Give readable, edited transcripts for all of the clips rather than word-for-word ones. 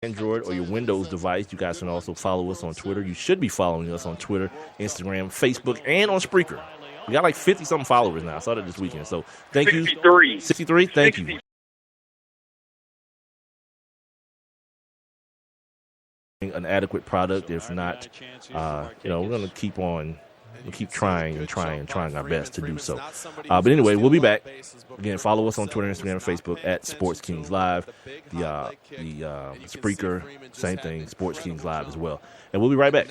Android or your Windows device. You guys can also follow us on Twitter. You should be following us on Twitter, Instagram, Facebook, and on Spreaker. We got like 50-something followers now. I saw that this weekend. So thank you. 63. Thank you. An adequate product. If not, we're going to keep trying our best to do so. But anyway, we'll be back. Again, follow us on Twitter, Instagram, and Facebook at Sports Kings Live. The Spreaker, same thing, Sports Kings Live as well. And we'll be right back.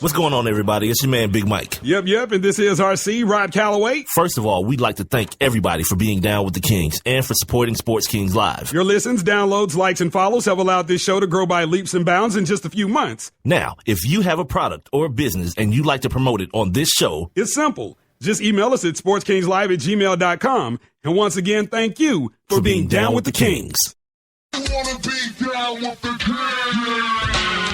What's going on, everybody? It's your man, Big Mike. Yep, and this is RC, Rob Calloway. First of all, we'd like to thank everybody for being down with the Kings and for supporting Sports Kings Live. Your listens, downloads, likes, and follows have allowed this show to grow by leaps and bounds in just a few months. Now, if you have a product or a business and you'd like to promote it on this show, it's simple. Just email us at sportskingslive@gmail.com. And once again, thank you for being down with the Kings.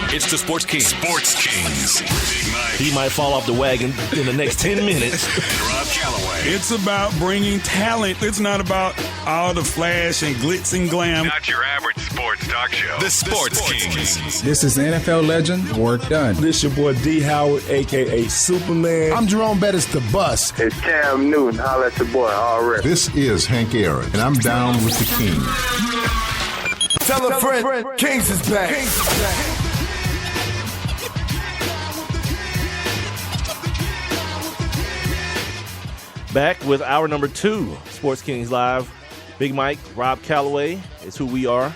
It's the Sports Kings. Sports Kings. Big Mike. He might fall off the wagon in the next 10 minutes. And Rob Calloway. It's about bringing talent. It's not about all the flash and glitz and glam. Not your average sports talk show. The Sports Kings. This is NFL legend, work done. This your boy D. Howard, a.k.a. Superman. I'm Jerome Bettis, the bus. It's Cam Newton. Holla at your boy, already. This is Hank Aaron, and I'm down with the Kings. Tell a friend, Kings is back. Back with hour number 2, Sports Kings Live. Big Mike, Rob Calloway is who we are.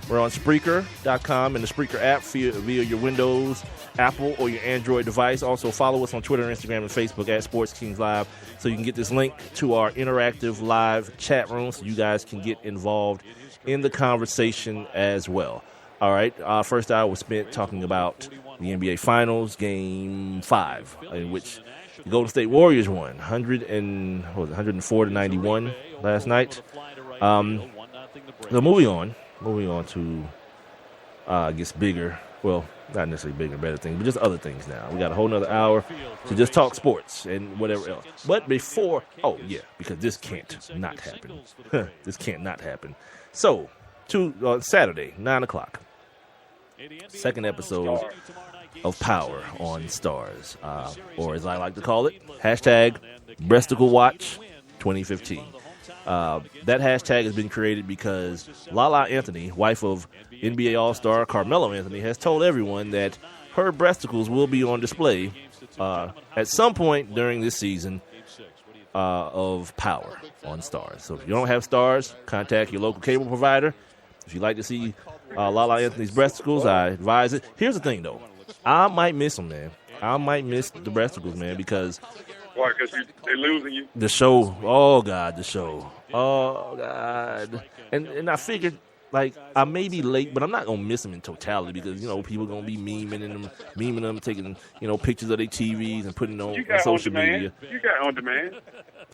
We're on Spreaker.com and the Spreaker app via your Windows, Apple, or your Android device. Also, follow us on Twitter, Instagram, and Facebook at Sports Kings Live so you can get this link to our interactive live chat room so you guys can get involved in the conversation as well. All right, first hour was spent talking about the NBA Finals, Game 5, in which the Golden State Warriors won 104-91 last night. So moving on to I guess bigger, well, not necessarily bigger, better things, but just other things now. We got a whole nother hour to just talk sports and whatever else. But before, because this can't not happen. This can't not happen. So, Saturday, 9 o'clock, second episode of Power on Starz, or as I like to call it, hashtag Breasticle Watch 2015. That hashtag has been created because Lala Anthony, wife of NBA All-Star Carmelo Anthony, has told everyone that her breasticles will be on display at some point during this season of Power on Starz. So if you don't have Starz, contact your local cable provider. If you'd like to see Lala Anthony's breasticles, I advise it. Here's the thing, though. I might miss them, man. I might miss the breasticles, man, because... Why? Because they're losing you? The show. Oh, God, the show. Oh, God. And I figured, I may be late, but I'm not going to miss them in totality because, people going to be memeing them, taking, pictures of their TVs and putting them on social media. You got on demand.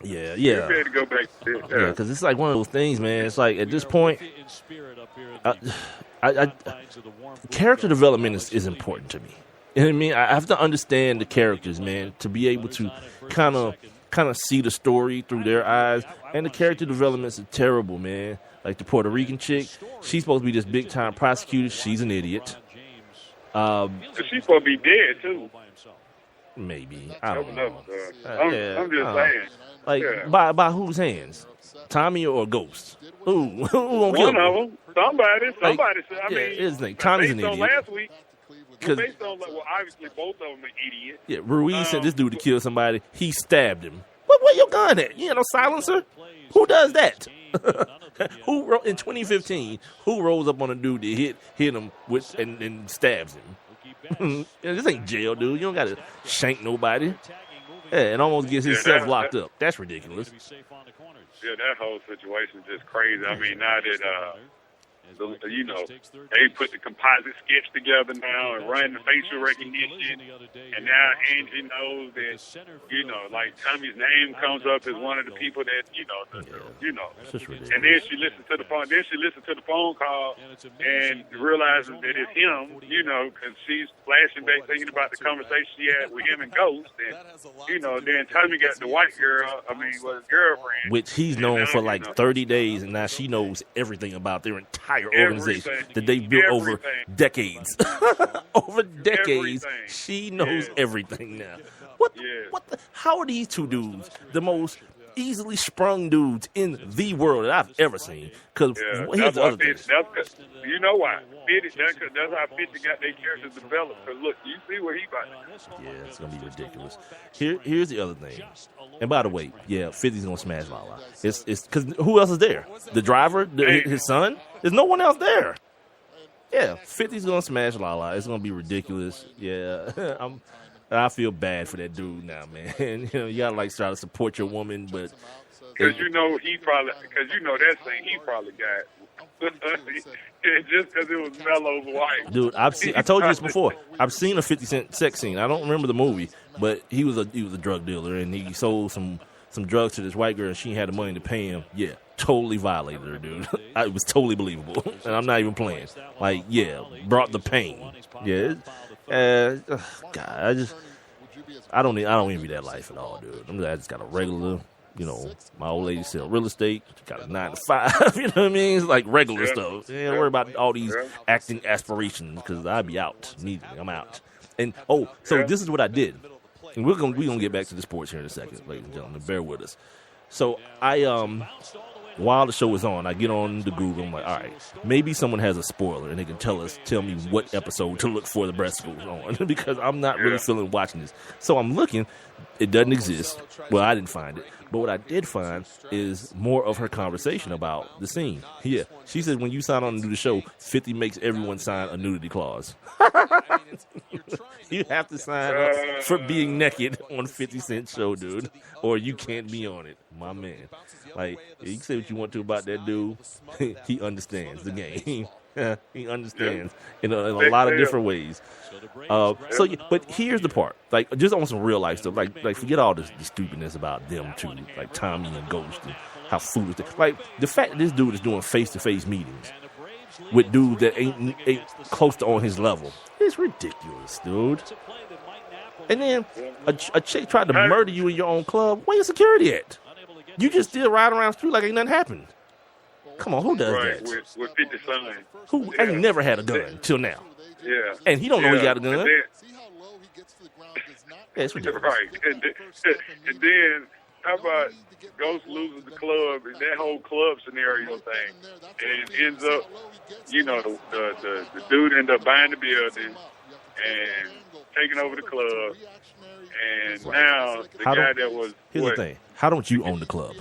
Yeah. You're ready to go back to it. Yeah, because it's like one of those things, man. It's like, at this point, character development is important to me. You know what I mean? I have to understand the characters, man, to be able to kind of see the story through their eyes. And the character developments are terrible, man. Like the Puerto Rican chick, she's supposed to be this big-time prosecutor. She's an idiot. She's supposed to be dead, too. Maybe. I don't know. I'm just saying. By whose hands? Tommy or Ghost? Who gonna kill one of them. Somebody said. Here's the thing. Tommy's an idiot. Last week, based on, obviously both of them are idiots. Yeah, Ruiz sent this dude to kill somebody. He stabbed him. Where your gun at? You ain't no silencer? Who does that? Who in 2015? Who rolls up on a dude to hit him with and stabs him? This ain't jail, dude. You don't got to shank nobody. Yeah, and almost gets himself locked up. That's ridiculous. Yeah, that whole situation is just crazy. I mean, now that they put the composite sketch together now and run the facial recognition, and now Angie knows that Tommy's name comes up as one of the people that and then she listens to the phone. Then she listens to the phone call and realizes that it's him. Because she's flashing back, thinking about the conversation she had with him and Ghost, and then Tommy got the white girl. Was his girlfriend, which he's known for 30 days, and now she knows everything about their entire entire organization that they built over decades. Over decades, she knows everything now. What the? How are these two dudes the most easily sprung dudes in the world that I've ever seen? Because here's the other thing. You know why? 50, that's how 50 got their characters developed. Because look, you see what he about. Yeah, it's going to be ridiculous. Here's the other thing. And by the way, 50's going to smash Lala. It's because who else is there? The driver? His son? There's no one else there. Yeah, 50's going to smash Lala. It's going to be ridiculous. Yeah, I feel bad for that dude now, man. You got to try to support your woman, but because that thing he probably got. Just because it was Melo's wife. Dude, I told you this before. I've seen a 50 Cent sex scene. I don't remember the movie, but he was a drug dealer, and he sold some drugs to this white girl, and she had the money to pay him. Yeah, totally violated her, dude. It was totally believable, and I'm not even playing. Brought the pain. Yeah, God, I don't envy that life at all, dude. I just got a regular. My old lady sell real estate. She got a 9 to 5. You know what I mean? It's like regular stuff. Yeah, don't worry about all these acting aspirations because I'd be out immediately. I'm out. And this is what I did. And we're gonna get back to the sports here in a second, ladies and gentlemen. Bear with us. So I while the show was on, I get on the Google. I'm like, all right, maybe someone has a spoiler and they can tell me what episode to look for the breast goes on because I'm not really feeling watching this. So I'm looking. It doesn't exist. Well, I didn't find it. But what I did find is more of her conversation about the scene. Yeah. She said when you sign on to do the show, 50 makes everyone sign a nudity clause. You have to sign up for being naked on 50 Cent show, dude, or you can't be on it, my man. You can say what you want to about that dude. He understands the game. He understands in a lot of different ways. But here's the part. Just on some real life stuff. Forget all the stupidness about them two, like Tommy and Ghost, and how foolish they. The fact that this dude is doing face-to-face meetings with dudes that ain't close to on his level. It's ridiculous, dude. And then a chick tried to murder you in your own club. Where your security at? You just still ride around the street like ain't nothing happened. Come on, who does that? With 50 son. Who ain't never had a gun till now. Yeah. And he don't know he got a gun. And then, it's ridiculous. Right. And then how about Ghost loses the club and that whole club scenario thing, and ends up, the dude end up buying the building and taking over the club, and now the guy that was. Here's the thing: how don't you own the club,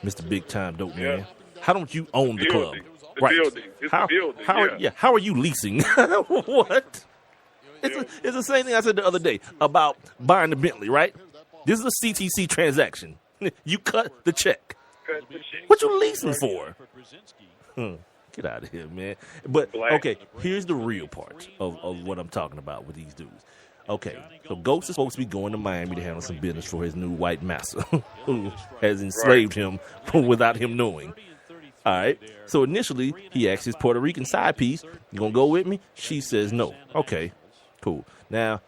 Mr. Big Time Dope Man? How don't you own the club? Building. It's the building. How are you leasing? What? It's the same thing I said the other day about buying the Bentley, right? This is a CTC transaction. You cut the check. What you leasing for? Get out of here, man. But, okay, here's the real part of what I'm talking about with these dudes. Okay, so Ghost is supposed to be going to Miami to handle some business for his new white master who has enslaved him without him knowing. All right, so initially he asked his Puerto Rican side piece, you gonna go with me? She says no. Okay, cool. Now,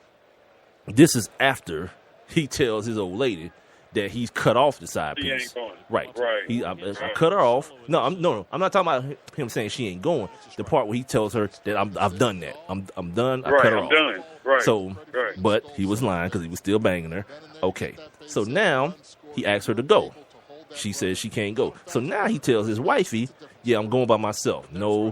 this is after he tells his old lady that he's cut off the side piece. Ain't going. Right. I cut her off. No, I'm not talking about him saying she ain't going. The part where he tells her that I've done that. I'm done. I cut her off. Done. Right. So, but he was lying because he was still banging her. Okay. So now he asks her to go. She says she can't go. So now he tells his wifey, yeah, I'm going by myself. No,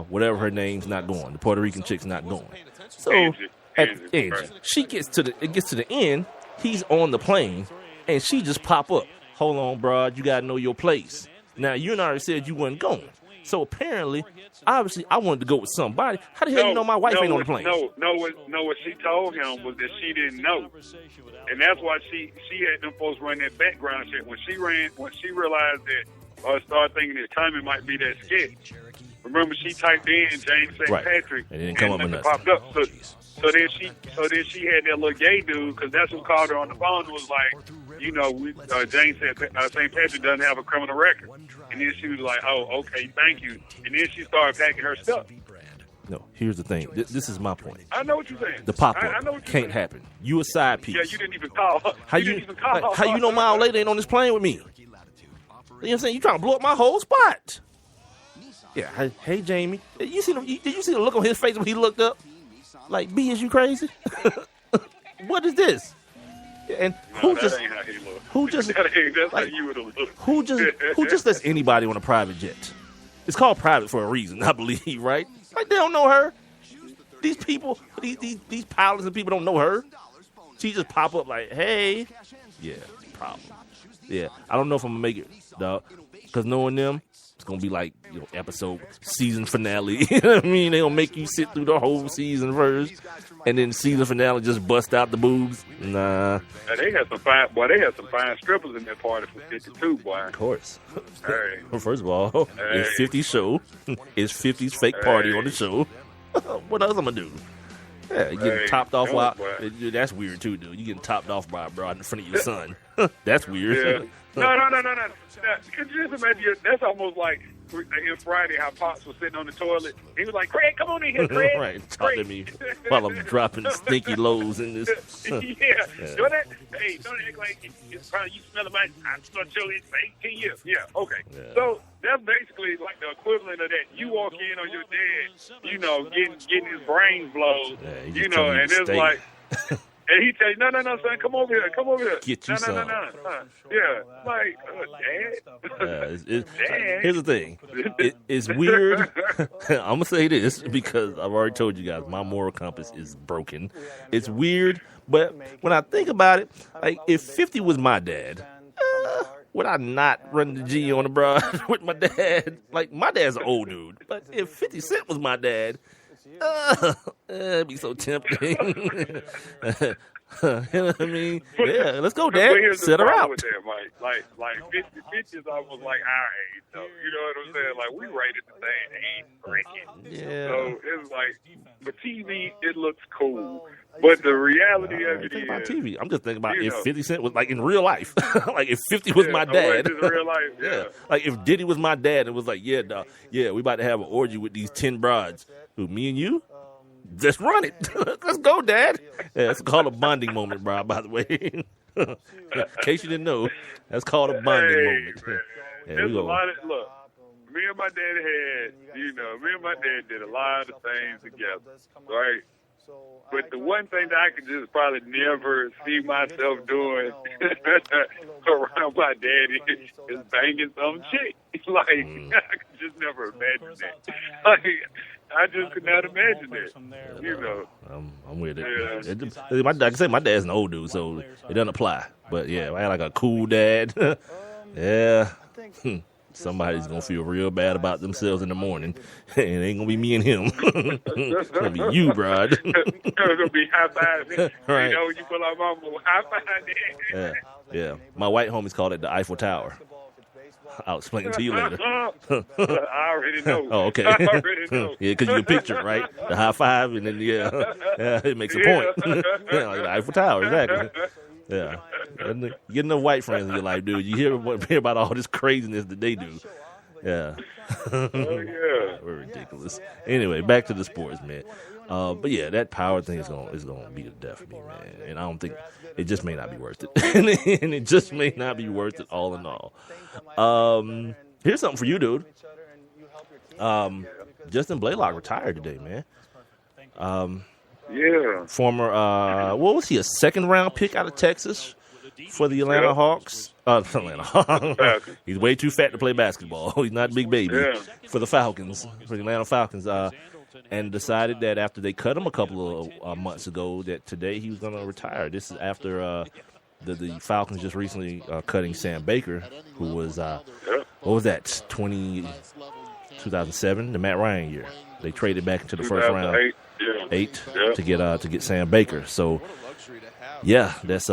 whatever her name's not going. The Puerto Rican chick's not going. So Angie, she gets to the end. He's on the plane, and she just pop up. Hold on, bro. You got to know your place. Now, you already said you wasn't going. So apparently, obviously, I wanted to go with somebody. How the hell you know my wife ain't on the plane? What she told him was that she didn't know. And that's why she had them folks run that background check. When she realized that, started thinking that Tommy might be that sketch. Remember, she typed in James St. Patrick. And it didn't come up with popped up. So then she had that little gay dude, because that's who called her on the phone and was like, James St. Patrick doesn't have a criminal record. And then she was like, oh, okay, thank you. And then she started packing her stuff. No, here's the thing. This is my point. I know what you're saying. The pop-up can't happen. You a side piece. Yeah, you didn't even call. How you know my old lady ain't on this plane with me? You know what I'm saying? You trying to blow up my whole spot. Yeah. Hey, Jamie. Did you see the look on his face when he looked up? Like, B, is you crazy? What is this? And who that just ain't how he look. who just that's like, how you would have looked. who just lets anybody on a private jet? It's called private for a reason, I believe, right? Like, they don't know her. These people, these pilots and people don't know her. She just pop up like, hey, yeah, problem. Yeah, I don't know if I'm gonna make it, dog, because knowing them, it's gonna be like, episode season finale. You know what I mean? They gonna make you sit through the whole season first, and then season finale just bust out the boobs. Nah. Now, they had some fine strippers in that party for 52, boy. Of course. Hey. Well, first of all, it's 50's show. It's 50's fake party on the show. What else I'm gonna do? Yeah, you getting topped off while that's weird too, dude. You getting topped off by a broad in front of your son. That's weird. Yeah. No. Could you just imagine? That's almost like in Friday how Pops was sitting on the toilet. He was like, "Craig, come on in here, Craig." Right, talk to me while I'm dropping stinky lows in this. Don't that? Hey, don't act like it's probably you smell my. I smell your for 18 years. Yeah, okay. Yeah. So that's basically like the equivalent of that. You walk in on your dad, getting his brain blown, Yeah, and it's like. And he tell you, no, son, come over here. Get you some. No. Yeah, like, Dad. Dad. Here's the thing. It's weird. I'm going to say this because I've already told you guys my moral compass is broken. It's weird, but when I think about it, like, if 50 was my dad, would I not run the G on the broad with my dad? Like, my dad's an old dude, but if 50 Cent was my dad, it'd be so tempting. You know what I mean? Yeah, let's go, Dad. Set her out. With that, Mike. Like 50 is almost like our age, though. You know what I'm saying? Like, we rated the same age bracket. Yeah. So it's like, for TV, it looks cool. But the reality of it is... about TV. I'm just thinking about if 50 Cent was, like, in real life. Like, if 50 was my dad. Just real life, yeah. Like, if Diddy was my dad and was like, yeah, dog, yeah, we about to have an orgy with these 10 broads. Who, me and you? Just run it. Let's go, Dad. Yeah, that's called a bonding moment, bro, by the way. In case you didn't know, that's called a bonding moment. Man. Yeah, There's a lot of... Look, me and my dad did a lot of things together, right? But the one thing that I could just probably never see myself doing around my daddy is banging some chick. Like, I could just never imagine that. Like, I just could not imagine that. I'm with it. Yeah. I can say my dad's an old dude, so it doesn't apply. But yeah, I had like a cool dad. Yeah. Somebody's going to feel real bad about themselves in the morning. It ain't going to be me and him. It's going to be you, bro. It's going to be high-five. Right. You know, when you pull out mama, high-five. Yeah. My white homies call it the Eiffel Tower. I'll explain it to you later. I already know. Oh, okay. I already know. Yeah, because you can picture it, right? The high five, and then, it makes a point. Yeah, like the Eiffel Tower, exactly. Yeah. And you get enough white friends in your life, dude. You hear about all this craziness that they do. Yeah. Oh, yeah. We're ridiculous. Anyway, back to the sports, man. But yeah, that power thing is gonna be the death of me, man. And I don't think it just may not be worth it. And it just may not be worth it all in all. Here's something for you, dude. Justin Blaylock retired today, man. Yeah. Former what was he, a second round pick out of Texas for the Atlanta Hawks? Atlanta. He's way too fat to play basketball. He's not a big baby. For the Falcons, for the Atlanta Falcons. And decided that after they cut him a couple of months ago, that today he was going to retire. This is after the Falcons just recently cutting Sam Baker, who was, what was that, 2007, the Matt Ryan year. They traded back into the first round, 8 to get Sam Baker. So, yeah, that's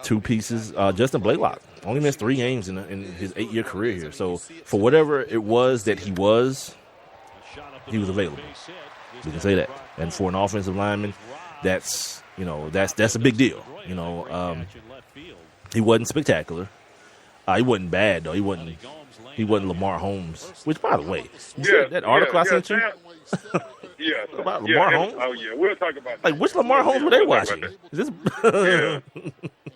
two pieces. Justin Blaylock only missed 3 games in his 8-year career here. So, for whatever it was that he was available. We can say that. And for an offensive lineman, that's a big deal. He wasn't spectacular. He wasn't bad though. He wasn't Lamar Holmes. Which, by the way, that article I sent you. Yeah. About Lamar Holmes. Oh yeah, we'll talk about that. Like, which Lamar Holmes were they watching? Is this?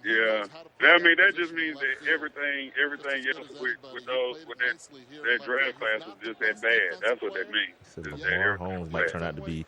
Yeah, I mean that just means that everything else with that draft class was just that bad. That's what that means. So Lamar Holmes might turn out to be